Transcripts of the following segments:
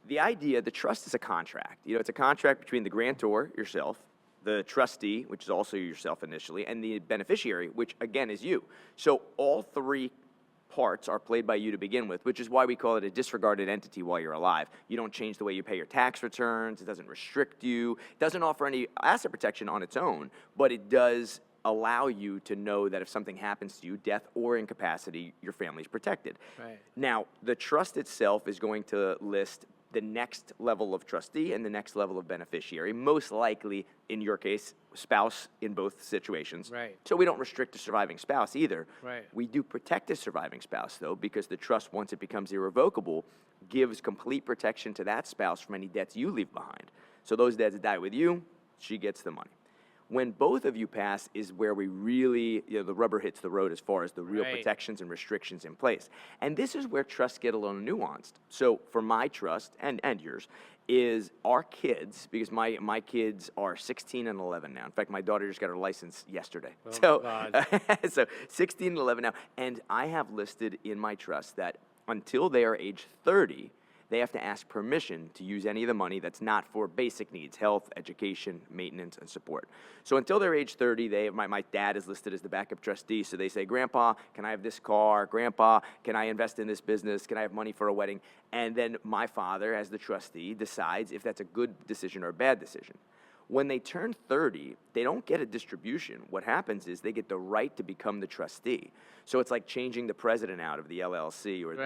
the trust is a contract. It's a contract between the grantor, yourself, the trustee, which is also yourself initially, and the beneficiary, which again is you. So all three parts are played by you to begin with, which is why we call it a disregarded entity while you're alive. You don't change the way you pay your tax returns. It doesn't restrict you. It doesn't offer any asset protection on its own, but it does allow you to know that if something happens to you, death or incapacity, your family's protected. Right. Now, the trust itself is going to list the next level of trustee and the next level of beneficiary, most likely, in your case, spouse in both situations. Right. So we don't restrict the surviving spouse either. Right. We do protect the surviving spouse, though, because the trust, once it becomes irrevocable, gives complete protection to that spouse from any debts you leave behind. So those debts die with you, she gets the money. When both of you pass is where we really, the rubber hits the road as far as the real Right. protections and restrictions in place. And this is where trusts get a little nuanced. So for my trust, and yours, is our kids, because my kids are 16 and 11 now. In fact, my daughter just got her license yesterday. Oh, God. So 16 and 11 now. And I have listed in my trust that until they are age 30, they have to ask permission to use any of the money that's not for basic needs, health, education, maintenance, and support. So until they're age 30, my dad is listed as the backup trustee, so they say, Grandpa, can I have this car? Grandpa, can I invest in this business? Can I have money for a wedding? And then my father, as the trustee, decides if that's a good decision or a bad decision. When they turn 30, they don't get a distribution. What happens is they get the right to become the trustee. So it's like changing the president out of the LLC or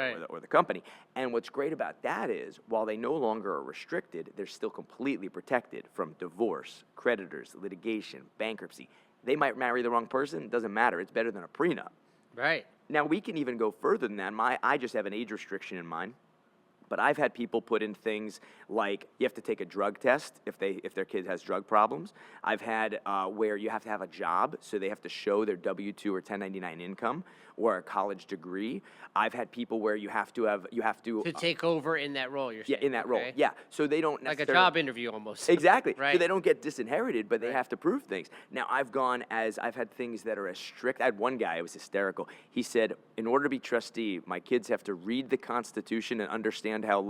the company. And what's great about that is, while they no longer are restricted, they're still completely protected from divorce, creditors, litigation, bankruptcy. They might marry the wrong person. It doesn't matter. It's better than a prenup. Right. Now, we can even go further than that. I just have an age restriction in mine. But I've had people put in things like you have to take a drug test if their kid has drug problems. I've had where you have to have a job, so they have to show their W-2 or 1099 income or a college degree. I've had people where you have to take over in that role. You're saying. Yeah, in that role. Yeah, so they don't like necessarily, a job interview almost. Exactly. Right. So they don't get disinherited, but they Right. have to prove things. Now, I've had things that are as strict. I had one guy, it was hysterical. He said, in order to be trustee, my kids have to read the Constitution and understand how